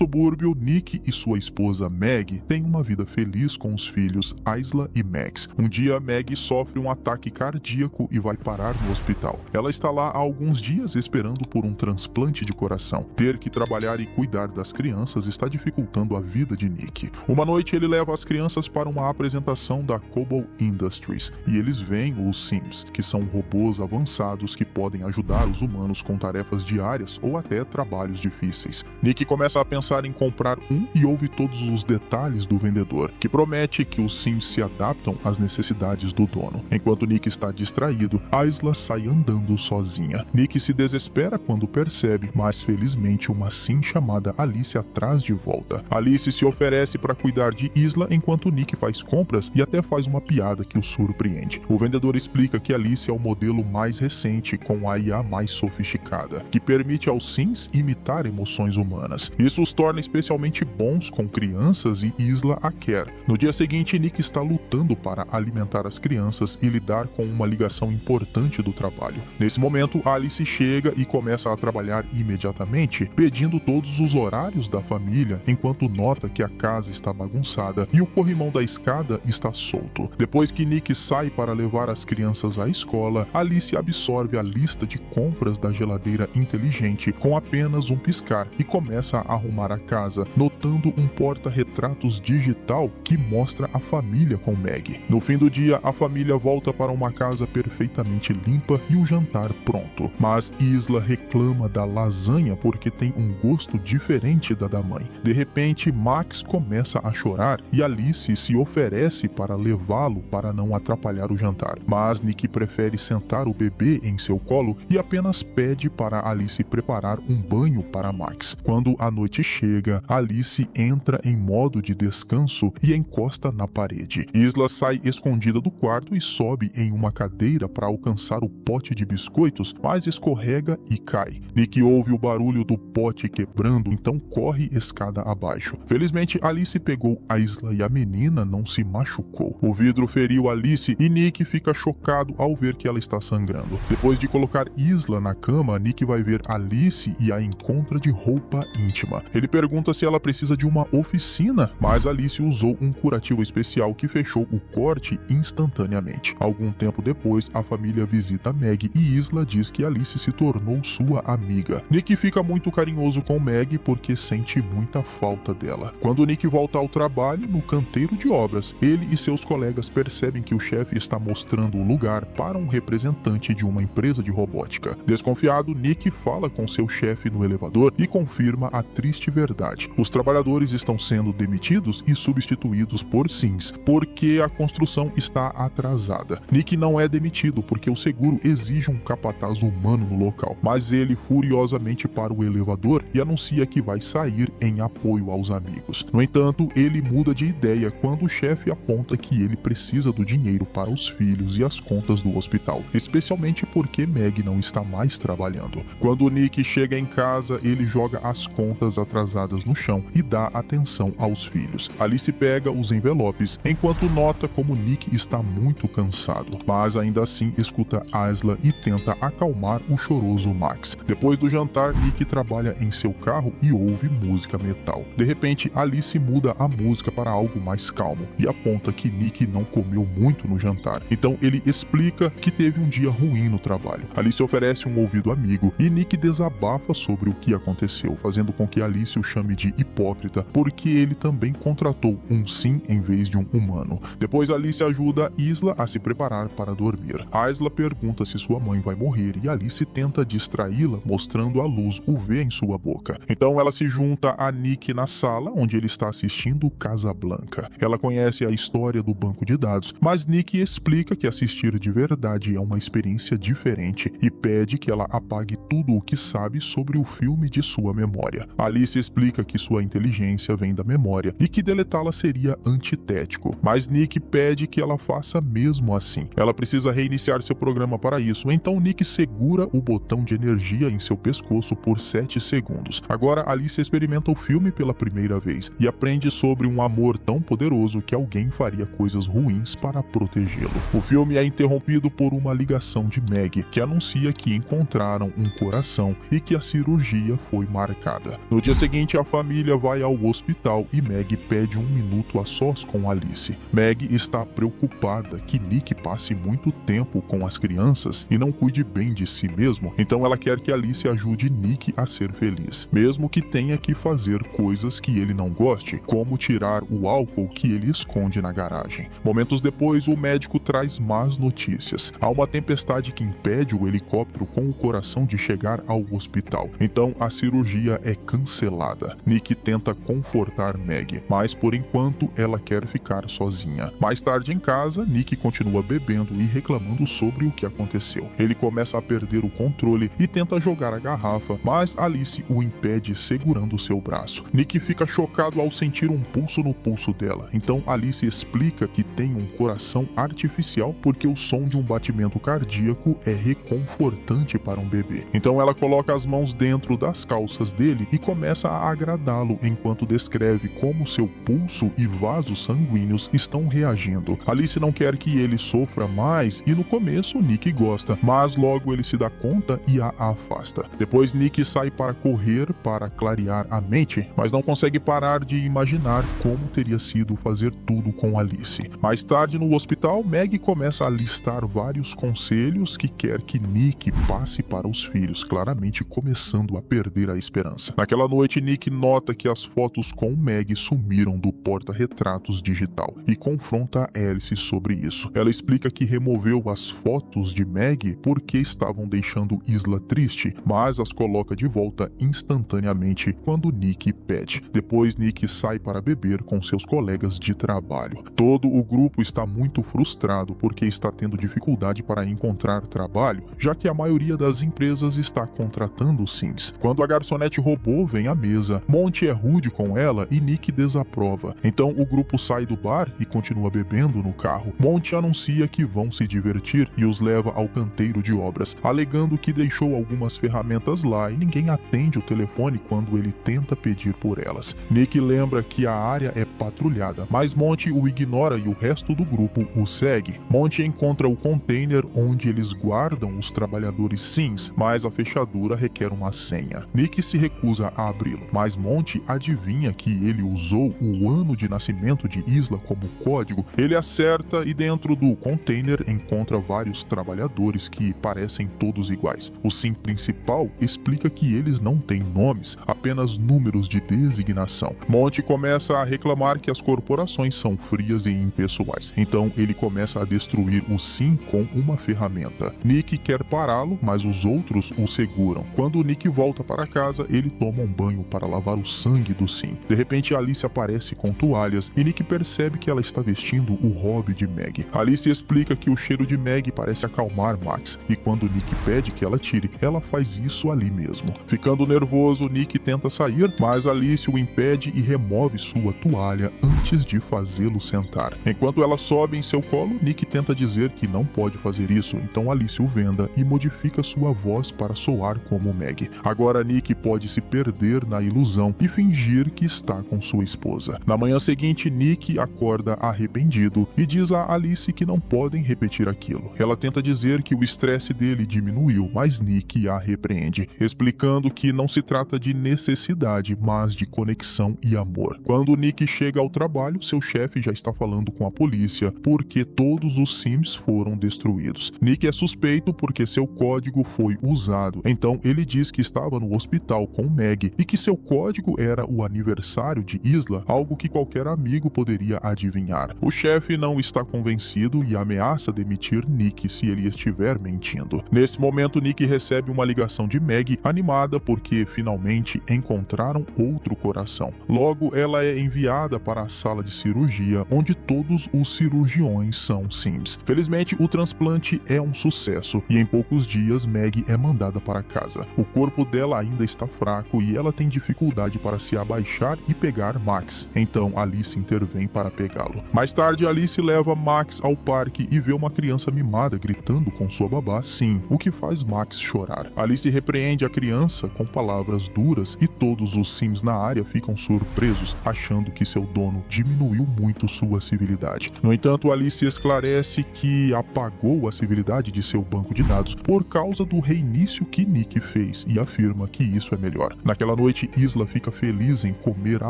subúrbio, Nick e sua esposa Meg têm uma vida feliz com os filhos Isla e Max. Um dia, Meg sofre um ataque cardíaco e vai parar no hospital. Ela está lá há alguns dias esperando por um transplante de coração. Ter que trabalhar e cuidar das crianças está dificultando a vida de Nick. Uma noite, ele leva as crianças para uma apresentação da Cobol Industries e eles veem os Sims, que são robôs avançados que podem ajudar os humanos com tarefas diárias ou até trabalhos difíceis. Nick começa a pensar em comprar um e ouve todos os detalhes do vendedor, que promete que os Sims se adaptam às necessidades do dono. Enquanto Nick está distraído, Isla sai andando sozinha. Nick se desespera quando percebe, mas felizmente uma Sim chamada Alice atrás de volta. Alice se oferece para cuidar de Isla enquanto Nick faz compras e até faz uma piada que o surpreende. O vendedor explica que Alice é o modelo mais recente com a IA mais sofisticada, que permite aos Sims imitar emoções humanas. Isso os torna especialmente bons com crianças e Isla a quer. No dia seguinte, Nick está lutando para alimentar as crianças e lidar com uma ligação importante do trabalho. Nesse momento, Alice chega e começa a trabalhar imediatamente, pedindo todos os horários da família, enquanto nota que a casa está bagunçada e o corrimão da escada está solto. Depois que Nick sai para levar as crianças à escola, Alice absorve a lista de compras da geladeira inteligente com apenas um piscar e começa a arrumar a casa, notando um porta-retratos digital que mostra a família com Meg. No fim do dia, a família volta para uma casa perfeitamente limpa e o jantar pronto. Mas Isla reclama da lasanha porque tem um gosto diferente da mãe. De repente, Max começa a chorar e Alice se oferece para levá-lo para não atrapalhar o jantar. Mas Nick prefere sentar o bebê em seu colo e apenas pede para Alice preparar um banho para Max. Quando a noite chega, Alice entra em modo de descanso e encosta na parede. Isla sai escondida do quarto e sobe em uma cadeira para alcançar o pote de biscoitos, mas escorrega e cai. Nick ouve o barulho do pote quebrando, então corre escada abaixo. Felizmente, Alice pegou a Isla e a menina não se machucou. O vidro feriu Alice e Nick fica chocado ao ver que ela está sangrando. Depois de colocar Isla na cama, Nick vai ver Alice e a encontra de roupa íntima. Ele pergunta se ela precisa de uma oficina, mas Alice usou um curativo especial que fechou o corte instantaneamente. Algum tempo depois, a família visita Meg e Isla diz que Alice se tornou sua amiga. Nick fica muito carinhoso com Meg porque sente muita falta dela. Quando Nick volta ao trabalho, no canteiro de obras, ele e seus colegas percebem que o chefe está mostrando o lugar para um representante de uma empresa de robótica. Desconfiado, Nick fala com seu chefe no elevador e confirma a triste verdade. Os trabalhadores estão sendo demitidos e substituídos por Sims, porque a construção está atrasada. Nick não é demitido porque o seguro exige um capataz humano no local, mas ele furiosamente para o elevador e anuncia que vai sair em apoio aos amigos. No entanto, ele muda de ideia quando o chefe aponta que ele precisa do dinheiro para os filhos e as contas do hospital, especialmente porque Meg não está mais trabalhando. Quando Nick chega em casa, ele joga as contas atrasadas no chão e dá atenção aos filhos. Alice pega os envelopes, enquanto nota como Nick está muito cansado, mas ainda assim escuta Isla e tenta acalmar o choroso Max. Depois do jantar, Nick trabalha em seu carro e ouve música metal. De repente, Alice muda a música para algo mais calmo e aponta que Nick não comeu muito no jantar. Então ele explica que teve um dia ruim no trabalho. Alice oferece um ouvido amigo e Nick desabafa sobre o que aconteceu, fazendo com que Alice o chame de hipócrita porque ele também contratou um Sim em vez de um humano. Depois Alice ajuda Isla a se preparar para dormir. Isla pergunta se sua mãe vai morrer e Alice tenta distraí-la mostrando a luz UV em sua boca. Então ela se junta a Nick na sala onde ele está assistindo Casablanca. Ela conhece a história do banco de dados, mas Nick explica que assistir de verdade é uma experiência diferente e pede que ela apague tudo o que sabe sobre o filme de sua memória. Alice explica que sua inteligência vem da memória e que deletá-la seria antitético, mas Nick pede que ela faça mesmo assim. Ela precisa reiniciar seu programa para isso, então Nick segura o botão de energia em seu pescoço por 7 segundos. Agora Alice experimenta o filme pela primeira vez e aprende sobre um amor tão poderoso que alguém faria coisas ruins para protegê-lo. O filme é interrompido por uma ligação de Meg, que anuncia que encontraram um coração e que a cirurgia foi marcada. No dia seguinte, a família vai ao hospital e Meg pede um minuto a sós com Alice. Meg está preocupada que Nick passe muito tempo com as crianças e não cuide bem de si mesmo, então ela quer que Alice ajude Nick a ser feliz, mesmo que tenha que fazer coisas que ele não goste, como tirar o álcool que ele esconde na garagem. Momentos depois, o médico traz más notícias. Há uma tempestade que impede o helicóptero com o coração de chegar ao hospital, então a cirurgia é cancelada. Nick tenta confortar Meg, mas por enquanto ela quer ficar sozinha. Mais tarde em casa, Nick continua bebendo e reclamando sobre o que aconteceu. Ele começa a perder o controle e tenta jogar a garrafa, mas Alice o impede segurando seu braço. Nick fica chocado ao sentir um pulso no pulso dela, então Alice explica que tem um coração artificial porque o som de um batimento cardíaco é reconfortante para um bebê. Então ela coloca as mãos dentro das calças dele e começa a agradá-lo enquanto descreve como seu pulso e vasos sanguíneos estão reagindo. Alice não quer que ele sofra mais e no começo Nick gosta, mas logo ele se dá conta e a afasta. Depois Nick sai para correr para clarear a mente, mas não consegue parar de imaginar como teria sido fazer tudo com Alice. Mais tarde no hospital, Meg começa a listar vários conselhos que quer que Nick passe para os filhos, claramente começando a perder a esperança. Naquela noite, Nick nota que as fotos com Meg sumiram do porta-retratos digital e confronta Alice sobre isso. Ela explica que removeu as fotos de Meg porque estavam deixando Isla triste, mas as coloca de volta instantaneamente quando Nick pede. Depois, Nick sai para beber com seus colegas de trabalho. Todo o grupo está muito frustrado porque está tendo dificuldade para encontrar trabalho, já que a maioria das empresas está contratando Sims. Quando a garçonete robô vem à mesa, Monty é rude com ela e Nick desaprova. Então o grupo sai do bar e continua bebendo no carro. Monty anuncia que vão se divertir e os leva ao canteiro de obras, alegando que deixou algumas ferramentas lá e ninguém atende o telefone quando ele tenta pedir por elas. Nick lembra que a área é patrulhada, mas Monty o ignora e o resto do grupo o segue. Monty encontra o container onde eles guardam os trabalhadores Sims, mas a fechadura requer uma senha. Nick se recusa a abri-lo, mas Monty adivinha que ele usou o ano de nascimento de Isla como código. Ele acerta e dentro do container encontra vários trabalhadores que parecem todos iguais. O Sim principal explica que eles não têm nomes, apenas números de designação. Monty começa a reclamar que as corporações são frias e impessoais, então ele começa a destruir o Sim com uma ferramenta. Nick quer pará-lo, mas os outros o seguram. Quando Nick volta para casa, ele toma um banho para lavar o sangue do Sim. De repente, Alice aparece com toalhas e Nick percebe que ela está vestindo o hobby de Meg. Alice explica que o cheiro de Meg parece acalmar Max, e quando Nick pede que ela tire, ela faz isso ali mesmo. Ficando nervoso, Nick tenta sair, mas Alice o impede e remove sua toalha antes de fazê-lo sentar. Enquanto ela sobe em seu colo, Nick tenta dizer que não pode fazer isso, então Alice o venda e modifica sua voz para soar como Meg. Agora Nick pode se perder na ilusão e fingir que está com sua esposa. Na manhã seguinte, Nick acorda arrependido e diz a Alice que não podem repetir aquilo. Ela tenta dizer que o estresse dele diminuiu, mas Nick a repreende, explicando que não se trata de necessidade, mas de conexão e amor. Quando Nick chega ao trabalho, seu chefe já está falando com a polícia porque todos os Sims foram destruídos. Nick é suspeito porque seu código foi usado, então ele diz que estava no hospital com Meg e que seu código era o aniversário de Isla, algo que qualquer amigo poderia adivinhar. O chefe não está convencido e ameaça demitir Nick se ele estiver mentindo. Nesse momento, Nick recebe uma ligação de Meg, animada porque finalmente encontraram outro coração. Logo, ela é enviada para a sala de cirurgia, onde todos os cirurgiões são Sims. Felizmente, o transplante é um sucesso e em poucos dias Meg é mandada para casa. O corpo dela ainda está fraco e ela tem dificuldade para se abaixar e pegar Max. Então Alice intervém para pegá-lo. amarelo. Mais tarde, Alice leva Max ao parque e vê uma criança mimada gritando com sua babá sim, o que faz Max chorar. Alice repreende a criança com palavras duras e todos os Sims na área ficam surpresos, achando que seu dono diminuiu muito sua civilidade. No entanto, Alice esclarece que apagou a civilidade de seu banco de dados por causa do reinício que Nick fez e afirma que isso é melhor. Naquela noite, Isla fica feliz em comer a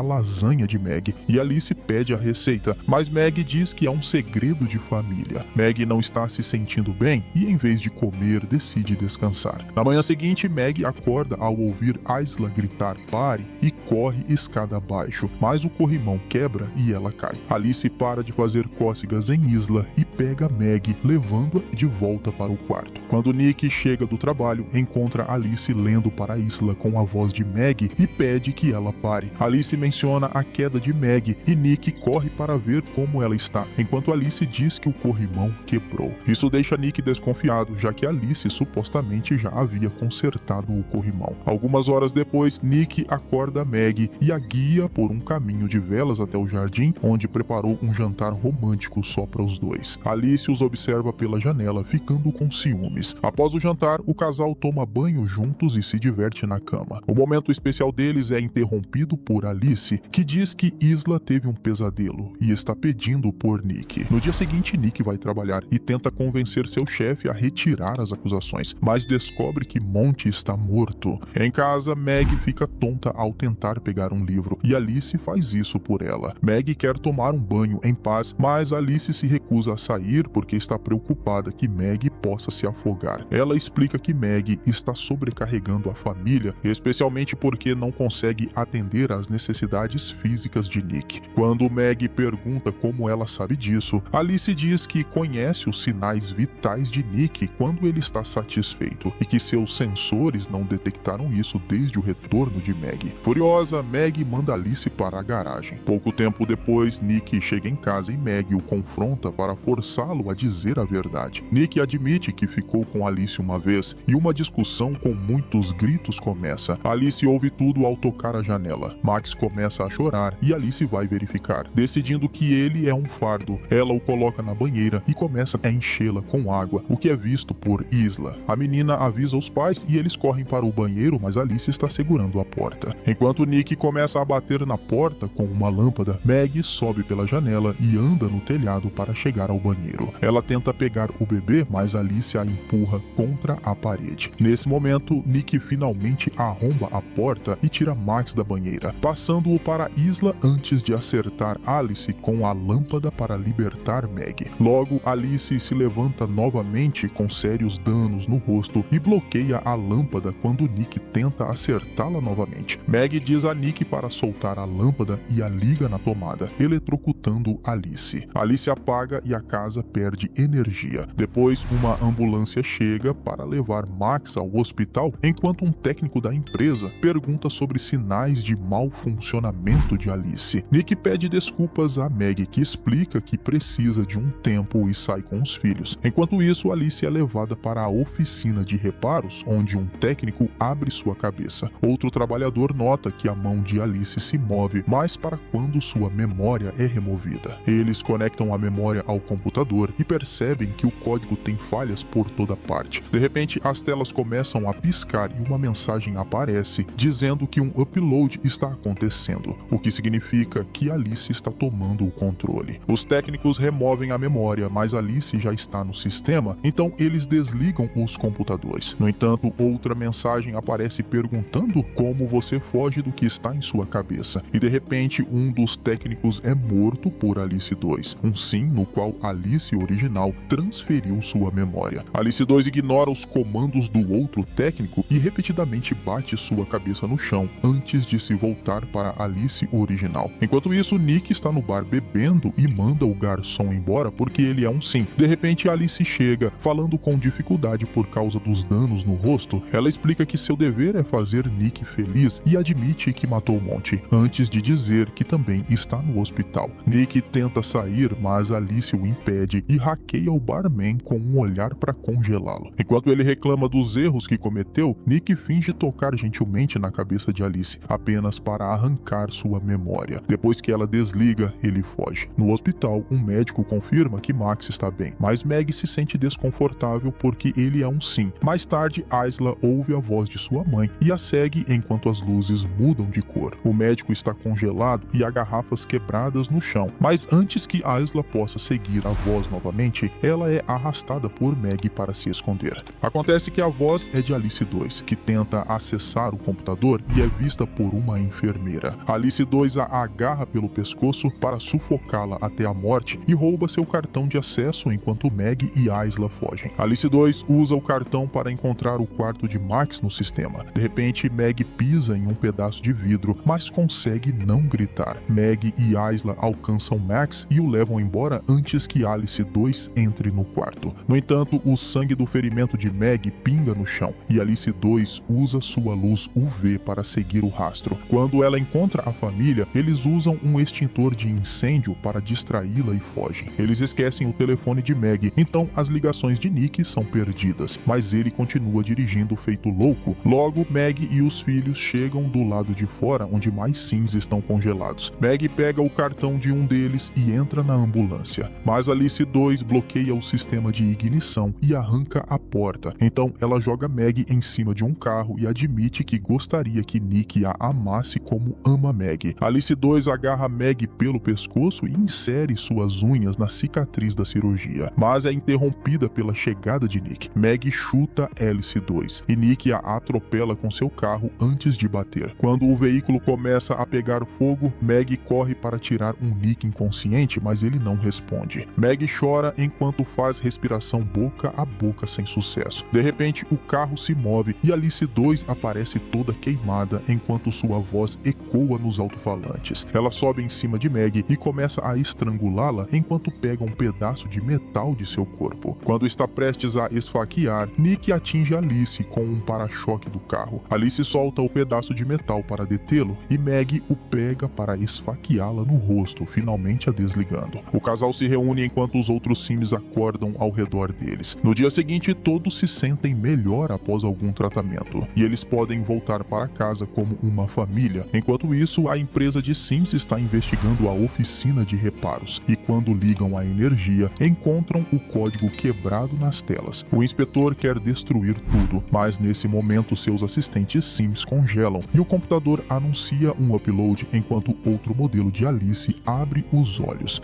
lasanha de Meg e Alice pede a receita, mas Meg diz que é um segredo de família. Meg não está se sentindo bem e, em vez de comer, decide descansar. Na manhã seguinte, Meg acorda ao ouvir Isla gritar "pare" e corre escada abaixo, mas o corrimão quebra e ela cai. Alice para de fazer cócegas em Isla e pega Meg, levando-a de volta para o quarto. Quando Nick chega do trabalho, encontra Alice lendo para Isla com a voz de Meg e pede que ela pare. Alice menciona a queda de Meg e Nick corre para ver como ela está, enquanto Alice diz que o corrimão quebrou. Isso deixa Nick desconfiado, já que Alice supostamente já havia consertado o corrimão. Algumas horas depois, Nick acorda Meg e a guia por um caminho de velas até o jardim, onde preparou um jantar romântico só para os dois. Alice os observa pela janela, ficando com ciúmes. Após o jantar, o casal toma banho juntos e se diverte na cama. O momento especial deles é interrompido por Alice, que diz que Isla teve um pesadelo e está pedindo por Nick. No dia seguinte, Nick vai trabalhar e tenta convencer seu chefe a retirar as acusações, mas descobre que Monty está morto. Em casa, Meg fica tonta ao tentar pegar um livro e Alice faz isso por ela. Meg quer tomar um banho em paz, mas Alice se recusa a sair porque está preocupada que Meg possa se afogar. Ela explica que Meg está sobrecarregando a família, especialmente porque não consegue atender às necessidades físicas de Nick. Quando Meg pergunta como ela sabe disso, Alice diz que conhece os sinais vitais de Nick quando ele está satisfeito e que seus sensores não detectaram isso desde o retorno de Meg. Furiosa, Meg manda Alice para a garagem. Pouco tempo depois, Nick chega em casa e Meg o confronta para forçá-lo a dizer a verdade. Nick admite que ficou com Alice uma vez e uma discussão com muitos gritos começa. Alice ouve tudo ao tocar a janela. Max começa a chorar e Alice vai verificar. Decidindo que ele é um fardo, ela o coloca na banheira e começa a enchê-la com água, o que é visto por Isla. A menina avisa os pais e eles correm para o banheiro, mas Alice está segurando a porta. Enquanto Nick começa a bater na porta com uma lâmpada, Meg sobe pela janela e anda no telhado para chegar ao banheiro. Ela tenta pegar o bebê, mas Alice a empurra contra a parede. Nesse momento, Nick finalmente arromba a porta e tira Max da banheira, passando-o para Isla antes de acertar Alice com a lâmpada para libertar Meg. Logo, Alice se levanta novamente com sérios danos no rosto e bloqueia a lâmpada quando Nick tenta acertá-la novamente. Meg diz a Nick para soltar a lâmpada e a liga na tomada, eletrocutando Alice. Alice apaga e a casa perde energia. Depois, uma ambulância chega para levar Max ao hospital, enquanto um técnico da empresa pergunta sobre sinais de mau funcionamento de Alice. Nick pede desculpas a Meg, que explica que precisa de um tempo e sai com os filhos. Enquanto isso, Alice é levada para a oficina de reparos, onde um técnico abre sua cabeça. Outro trabalhador nota que a mão de Alice se move, mas para quando sua memória é removida. Eles conectam a memória ao computador e percebem que o código tem falhas por toda parte. De repente, as telas começam a piscar e uma mensagem aparece dizendo que um upload está acontecendo, o que significa que Alice está tomando o controle. Os técnicos removem a memória, mas Alice já está no sistema, então eles desligam os computadores. No entanto, outra mensagem aparece perguntando como você foge do que está em sua cabeça. E de repente, um dos técnicos é morto por Alice 2, um sim no qual Alice original transferiu sua memória. Alice 2 ignora os comandos do outro técnico e repetidamente bate sua cabeça no chão antes de se voltar para Alice original. Enquanto isso, Nick está no bar bebendo e manda o garçom embora porque ele é um sim. De repente, Alice chega, falando com dificuldade por causa dos danos no rosto. Ela explica que seu dever é fazer Nick feliz e admite que matou Monty, antes de dizer que também está no hospital. Nick tenta sair, mas Alice o impede e hackeia o barman com um olhar olhar para congelá-lo. Enquanto ele reclama dos erros que cometeu, Nick finge tocar gentilmente na cabeça de Alice, apenas para arrancar sua memória. Depois que ela desliga, ele foge. No hospital, um médico confirma que Max está bem, mas Meg se sente desconfortável porque ele é um sim. Mais tarde, Isla ouve a voz de sua mãe e a segue enquanto as luzes mudam de cor. O médico está congelado e há garrafas quebradas no chão, mas antes que Isla possa seguir a voz novamente, ela é arrastada por Meg para se esconder. Acontece que a voz é de Alice 2, que tenta acessar o computador e é vista por uma enfermeira. Alice 2 a agarra pelo pescoço para sufocá-la até a morte e rouba seu cartão de acesso enquanto Meg e Isla fogem. Alice 2 usa o cartão para encontrar o quarto de Max no sistema. De repente, Meg pisa em um pedaço de vidro, mas consegue não gritar. Meg e Isla alcançam Max e o levam embora antes que Alice 2 entre no quarto. No entanto, o sangue do ferimento de Meg pinga no chão e Alice 2 usa sua luz UV para seguir o rastro. Quando ela encontra a família, eles usam um extintor de incêndio para distraí-la e fogem. Eles esquecem o telefone de Meg, então as ligações de Nick são perdidas, mas ele continua dirigindo feito louco. Logo, Meg e os filhos chegam do lado de fora, onde mais Sims estão congelados. Meg pega o cartão de um deles e entra na ambulância, mas Alice 2 bloqueia o sistema de ignição e arranca a porta. Então ela joga Meg em cima de um carro e admite que gostaria que Nick a amasse como ama Meg. Alice 2 agarra Meg pelo pescoço e insere suas unhas na cicatriz da cirurgia, mas é interrompida pela chegada de Nick. Meg chuta Alice 2 e Nick a atropela com seu carro antes de bater. Quando o veículo começa a pegar fogo, Meg corre para tirar um Nick inconsciente, mas ele não responde. Meg chora enquanto faz respiração boca a boca sem sucesso. De repente, o carro se move e Alice 2 aparece toda queimada enquanto sua voz ecoa nos alto-falantes. Ela sobe em cima de Meg e começa a estrangulá-la enquanto pega um pedaço de metal de seu corpo. Quando está prestes a esfaquear, Nick atinge Alice com um para-choque do carro. Alice solta o pedaço de metal para detê-lo e Meg o pega para esfaqueá-la no rosto, finalmente a desligando. O casal se reúne enquanto os outros Sims acordam ao redor deles. No dia seguinte, todos se sentem melhor após algum tratamento e eles podem voltar para casa como uma família. Enquanto isso, a empresa de Sims está investigando a oficina de reparos e quando ligam a energia, encontram o código quebrado nas telas. O inspetor quer destruir tudo, mas nesse momento seus assistentes Sims congelam e o computador anuncia um upload enquanto outro modelo de Alice abre os olhos.